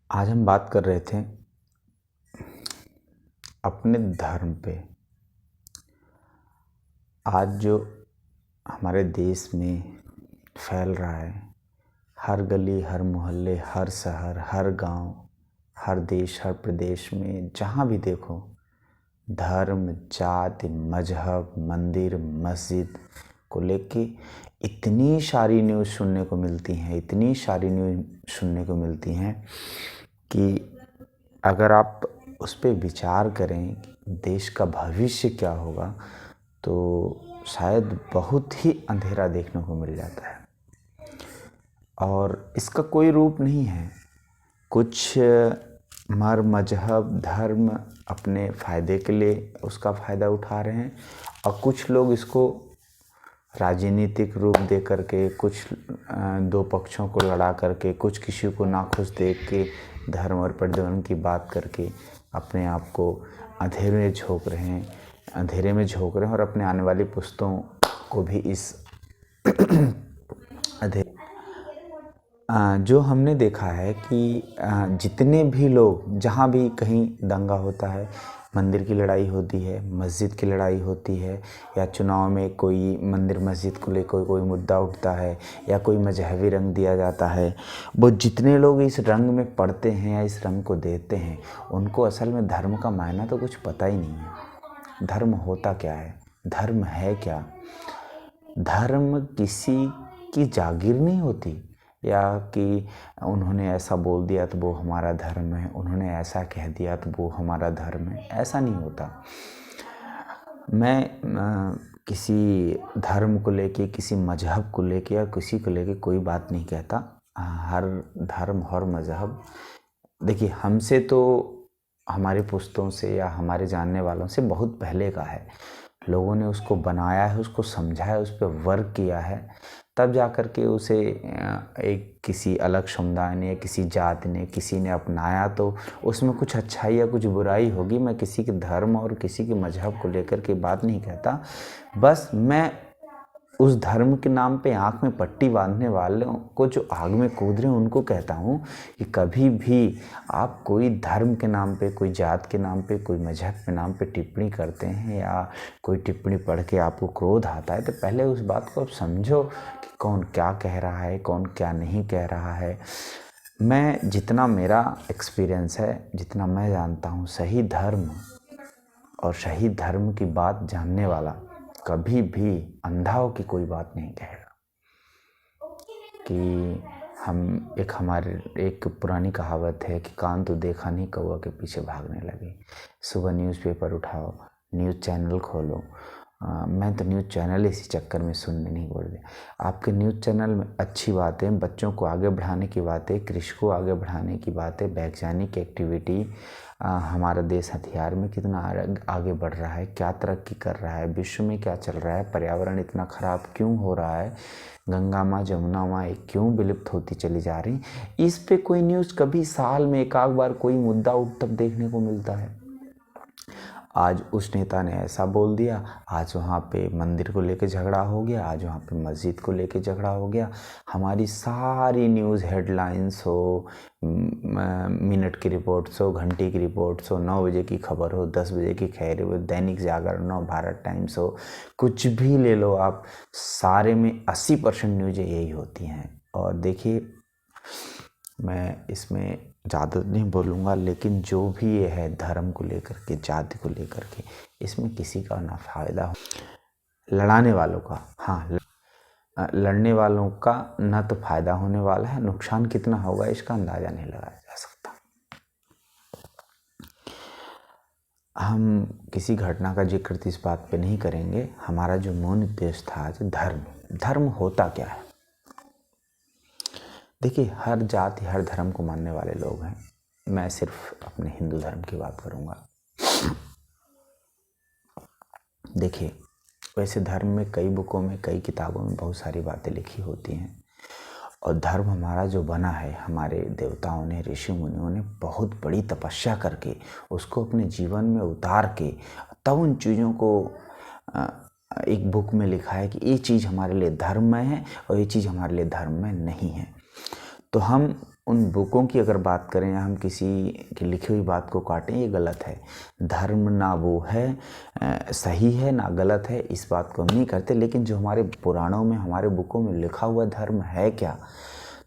आज हम बात कर रहे थे अपने धर्म पे। आज जो हमारे देश में फैल रहा है, हर गली, हर मोहल्ले, हर शहर, हर गांव, हर देश, हर प्रदेश में जहाँ भी देखो, धर्म, जाति, मजहब, मंदिर, मस्जिद को लेके इतनी सारी न्यूज़ सुनने को मिलती हैं, इतनी सारी न्यूज़ सुनने को मिलती हैं कि अगर आप उस पर विचार करें कि देश का भविष्य क्या होगा, तो शायद बहुत ही अंधेरा देखने को मिल जाता है। और इसका कोई रूप नहीं है। कुछ मजहब, धर्म अपने फ़ायदे के लिए उसका फ़ायदा उठा रहे हैं और कुछ लोग इसको राजनीतिक रूप दे करके, कुछ दो पक्षों को लड़ा करके, कुछ किसी को नाखुश देख के, धर्म और परिवर्तन की बात करके अपने आप को अंधेरे में झोंक रहे हैं और अपने आने वाली पुश्तों को भी इस जो हमने देखा है कि जितने भी लोग, जहाँ भी कहीं दंगा होता है, मंदिर की लड़ाई होती है, मस्जिद की लड़ाई होती है, या चुनाव में कोई मंदिर मस्जिद को लेकर कोई मुद्दा उठता है, या कोई मजहबी रंग दिया जाता है, वो जितने लोग इस रंग में पढ़ते हैं या इस रंग को देते हैं, उनको असल में धर्म का मायना तो कुछ पता ही नहीं है। धर्म होता क्या है, धर्म है क्या? धर्म किसी की जागीर नहीं होती, या कि उन्होंने ऐसा बोल दिया तो वो हमारा धर्म है, उन्होंने ऐसा कह दिया तो वो हमारा धर्म है। ऐसा नहीं होता। मैं किसी धर्म को लेके, किसी मजहब को लेके या किसी को लेके कोई बात नहीं कहता। हर धर्म, हर मजहब, देखिए, हमसे तो, हमारे पुश्तों से या हमारे जानने वालों से बहुत पहले का है। लोगों ने उसको बनाया है, उसको समझा है, उस पर वर्क किया है, तब जा कर के उसे एक किसी अलग समुदाय ने या किसी जाति ने, किसी ने अपनाया, तो उसमें कुछ अच्छाई या कुछ बुराई होगी। मैं किसी के धर्म और किसी के मजहब को लेकर के बात नहीं कहता। बस मैं उस धर्म के नाम पे आँख में पट्टी बांधने वालों को, जो आग में कूद रहे हैं, उनको कहता हूँ कि कभी भी आप कोई धर्म के नाम पे, कोई जात के नाम पे, कोई मजहब के नाम पे टिप्पणी करते हैं, या कोई टिप्पणी पढ़ के आपको क्रोध आता है, तो पहले उस बात को आप समझो कि कौन क्या कह रहा है, कौन क्या नहीं कह रहा है। मैं जितना, मेरा एक्सपीरियंस है, जितना मैं जानता हूँ, सही धर्म और सही धर्म की बात जानने वाला कभी भी अंधा हो की कोई बात नहीं कहेगा। कि हमारे एक पुरानी कहावत है कि कान तो देखा नहीं, कौवा के पीछे भागने लगे। सुबह न्यूज़पेपर उठाओ, न्यूज़ चैनल खोलो। मैं तो न्यूज़ चैनल इसी चक्कर में सुनने नहीं बोल रहा। आपके न्यूज़ चैनल में अच्छी बातें, बच्चों को आगे बढ़ाने की बातें, कृषि को आगे बढ़ाने की बातें, वैज्ञानिक एक्टिविटी, हमारा देश हथियार में कितना आगे बढ़ रहा है, क्या तरक्की कर रहा है, विश्व में क्या चल रहा है, पर्यावरण इतना ख़राब क्यों हो रहा है, गंगा माँ, जमुना माँ क्यों विलुप्त होती चली जा रही, इस पे कोई न्यूज़ कभी साल में एक आध बार कोई मुद्दा उठ तब देखने को मिलता है। आज उस नेता ने ऐसा बोल दिया, आज वहाँ पे मंदिर को लेके झगड़ा हो गया, आज वहाँ पे मस्जिद को लेके झगड़ा हो गया। हमारी सारी न्यूज़ हेडलाइंस हो, मिनट की रिपोर्ट्स हो, घंटे की रिपोर्ट्स हो, 9 बजे की खबर हो, 10 बजे की खैर हो, दैनिक जागरण हो, भारत टाइम्स हो, कुछ भी ले लो आप, सारे में 80% न्यूज़ें यही होती हैं। और देखिए, मैं इसमें ज़्यादा नहीं बोलूँगा, लेकिन जो भी ये है धर्म को लेकर के, जाति को लेकर के, इसमें किसी का ना फ़ायदा हो, लड़ाने वालों का, हाँ, लड़ने वालों का ना तो फ़ायदा होने वाला है, नुकसान कितना होगा इसका अंदाज़ा नहीं लगाया जा सकता। हम किसी घटना का जिक्र इस बात पे नहीं करेंगे। हमारा जो मूल उद्देश्य था आज, धर्म होता क्या है। देखिए, हर जाति, हर धर्म को मानने वाले लोग हैं। मैं सिर्फ अपने हिंदू धर्म की बात करूँगा। देखिए, वैसे धर्म में कई बुकों में, कई किताबों में बहुत सारी बातें लिखी होती हैं, और धर्म हमारा जो बना है, हमारे देवताओं ने, ऋषि मुनियों ने बहुत बड़ी तपस्या करके उसको अपने जीवन में उतार के तब उन चीज़ों को एक बुक में लिखा है कि ये चीज़ हमारे लिए धर्म में है और ये चीज़ हमारे लिए धर्म में नहीं है। तो हम उन बुकों की अगर बात करें या हम किसी की लिखी हुई बात को काटें, ये गलत है। धर्म ना वो है सही है ना गलत है, इस बात को हम नहीं करते। लेकिन जो हमारे पुराणों में, हमारे बुकों में लिखा हुआ धर्म है क्या,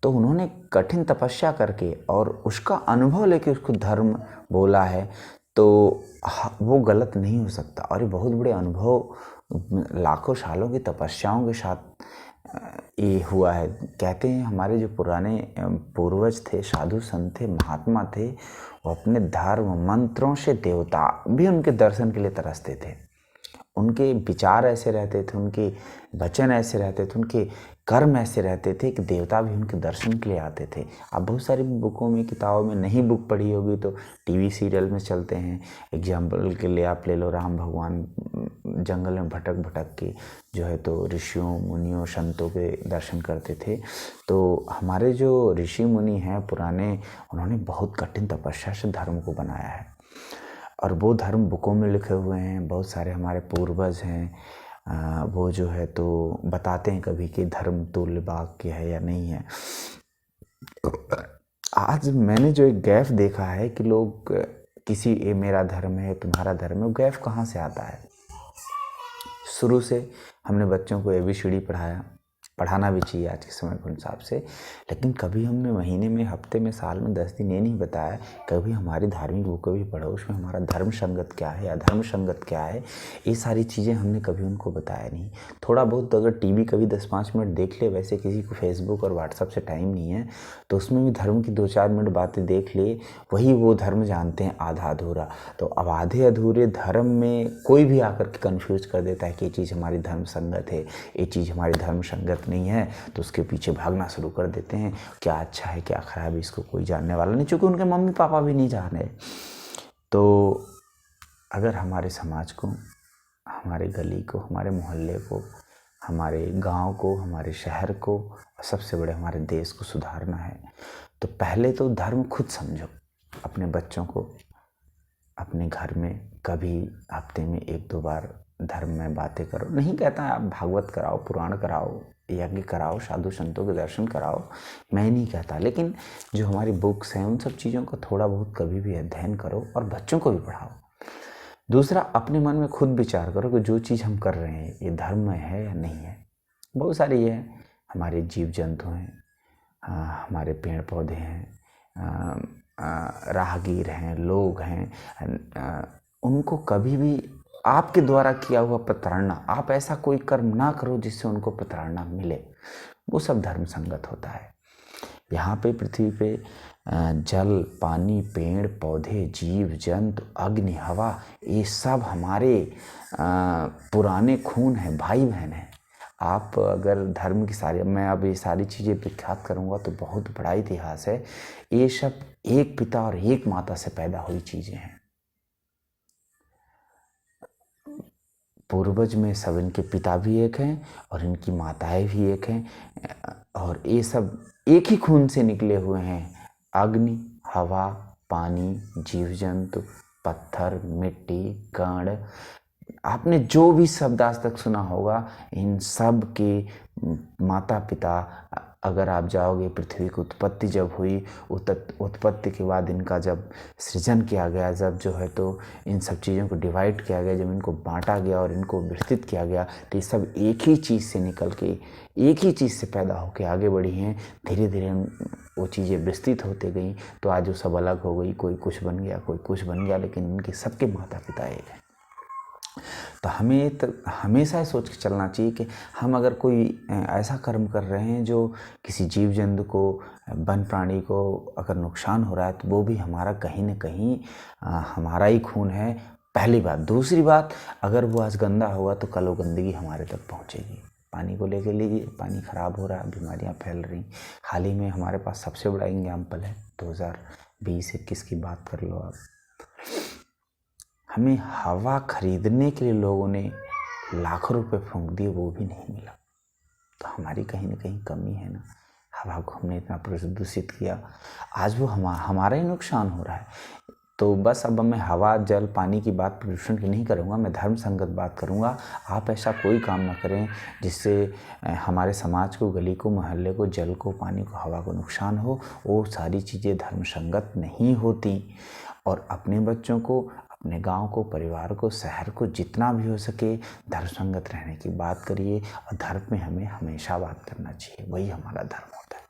तो उन्होंने कठिन तपस्या करके और उसका अनुभव लेके उसको धर्म बोला है, तो वो गलत नहीं हो सकता। और ये बहुत बड़े अनुभव, लाखों सालों की तपस्याओं के साथ ये हुआ है। कहते हैं हमारे जो पुराने पूर्वज थे, साधु संत थे, महात्मा थे, वो अपने धर्म मंत्रों से देवता भी उनके दर्शन के लिए तरसते थे। उनके विचार ऐसे रहते थे, उनके वचन ऐसे रहते थे, उनके कर्म ऐसे रहते थे कि देवता भी उनके दर्शन के लिए आते थे। आप बहुत सारी बुकों में, किताबों में नहीं बुक पढ़ी होगी तो टीवी सीरियल में चलते हैं। एग्जाम्पल के लिए आप ले लो, राम भगवान जंगल में भटक भटक के जो है तो ऋषियों मुनियों संतों के दर्शन करते थे। तो हमारे जो ऋषि मुनि हैं पुराने, उन्होंने बहुत कठिन तपस्या से धर्म को बनाया है और वो धर्म बुकों में लिखे हुए हैं। बहुत सारे हमारे पूर्वज हैं, वो जो है तो बताते हैं कभी कि धर्म तुल्य वाक्य है या नहीं है। आज मैंने जो एक गैफ देखा है कि लोग किसी, ये मेरा धर्म है तुम्हारा धर्म है, वो गैफ कहाँ से आता है? शुरू से हमने बच्चों को ABCD पढ़ाया, पढ़ाना भी चाहिए आज के समय के हिसाब से, लेकिन कभी हमने महीने में, हफ्ते में, साल में 10 दिन ये नहीं बताया कभी हमारी धार्मिक बुक भी पढ़ो, उसमें हमारा धर्म संगत क्या है, अधर्म संगत क्या है, ये सारी चीज़ें हमने कभी उनको बताया नहीं। थोड़ा बहुत तो अगर टीवी कभी 10-5 मिनट देख ले, वैसे किसी को फेसबुक और व्हाट्सएप से टाइम नहीं है तो उसमें भी धर्म की 2-4 मिनट बातें देख ले, वही वो धर्म जानते हैं आधा अधूरा। तो अब आधे अधूरे धर्म में कोई भी आकर के कन्फ्यूज कर देता है कि ये चीज़ हमारी धर्म संगत है, ये चीज़ हमारी धर्म संगत नहीं है, तो उसके पीछे भागना शुरू कर देते हैं। क्या अच्छा है क्या खराब है इसको कोई जानने वाला नहीं, चूँकि उनके मम्मी पापा भी नहीं जान रहे। तो अगर हमारे समाज को, हमारे गली को, हमारे मोहल्ले को, हमारे गांव को, हमारे शहर को, सबसे बड़े हमारे देश को सुधारना है तो पहले तो धर्म खुद समझो। अपने बच्चों को अपने घर में कभी हफ्ते में 1-2 बार धर्म में बातें करो। नहीं कहता आप भागवत कराओ, पुराण कराओ, यज्ञ कराओ, साधु संतों के दर्शन कराओ, मैं नहीं कहता, लेकिन जो हमारी बुक्स हैं उन सब चीज़ों का थोड़ा बहुत कभी भी अध्ययन करो और बच्चों को भी पढ़ाओ। दूसरा, अपने मन में खुद विचार करो कि जो चीज़ हम कर रहे हैं ये धर्म में है या नहीं है। बहुत सारी ये है, हमारे जीव जंतु हैं, हमारे पेड़ पौधे हैं, राहगीर हैं, लोग हैं, उनको कभी भी आपके द्वारा किया हुआ प्रताड़ना, आप ऐसा कोई कर्म ना करो जिससे उनको प्रताड़ना मिले, वो सब धर्म संगत होता है। यहाँ पे पृथ्वी पे जल, पानी, पेड़ पौधे, जीव जंतु, अग्नि, हवा, ये सब हमारे पुराने खून हैं, भाई बहन हैं। आप अगर धर्म की सारी, मैं अब ये सारी चीज़ें विख्यात करूँगा तो बहुत बड़ा इतिहास है। ये सब एक पिता और एक माता से पैदा हुई चीज़ें हैं। पूर्वज में सब इनके पिता भी एक हैं और इनकी माताएं भी एक हैं और ये सब एक ही खून से निकले हुए हैं। अग्नि, हवा, पानी, जीव जंतु, पत्थर, मिट्टी, कण, आपने जो भी शब्द आज तक सुना होगा, इन सब के माता पिता, अगर आप जाओगे पृथ्वी की उत्पत्ति जब हुई, उत्पत्ति के बाद इनका जब सृजन किया गया, जब जो है तो इन सब चीज़ों को डिवाइड किया गया, जब इनको बांटा गया और इनको विस्तृत किया गया, तो ये सब एक ही चीज़ से निकल के, एक ही चीज़ से पैदा होकर आगे बढ़ी हैं। धीरे धीरे वो चीज़ें विस्तृत होते गई तो आज वो सब अलग हो गई, कोई कुछ बन गया, कोई कुछ बन गया, लेकिन इनके सबके माता पिता एक हैं। तो हमें तो हमेशा सोच के चलना चाहिए कि हम अगर कोई ऐसा कर्म कर रहे हैं जो किसी जीव जंतु को, वन प्राणी को अगर नुकसान हो रहा है तो वो भी हमारा कहीं ना कहीं हमारा ही खून है, पहली बात। दूसरी बात, अगर वो आज गंदा होगा तो कल वो गंदगी हमारे तक पहुंचेगी। पानी को लेकर लीजिए, पानी ख़राब हो रहा है, बीमारियां फैल रही। हाल ही में हमारे पास सबसे बड़ा एग्जाम्पल है 2020-21 की बात कर लो आप। हमें हवा खरीदने के लिए लोगों ने लाखों रुपए फूंक दिए, वो भी नहीं मिला। तो हमारी कहीं ना कहीं कमी है ना। हवा को हमने इतना प्रदूषित किया, आज वो हमारा ही नुकसान हो रहा है। तो बस अब मैं हवा, जल, पानी की बात प्रदूषण की नहीं करूँगा, मैं धर्म संगत बात करूँगा। आप ऐसा कोई काम ना करें जिससे हमारे समाज को, गली को, मोहल्ले को, जल को, पानी को, हवा को नुकसान हो। वो सारी चीज़ें धर्म संगत नहीं होती। और अपने बच्चों को, अपने गांव को, परिवार को, शहर को जितना भी हो सके धर्म संगत रहने की बात करिए। और धर्म में हमें हमेशा बात करना चाहिए, वही हमारा धर्म होता है।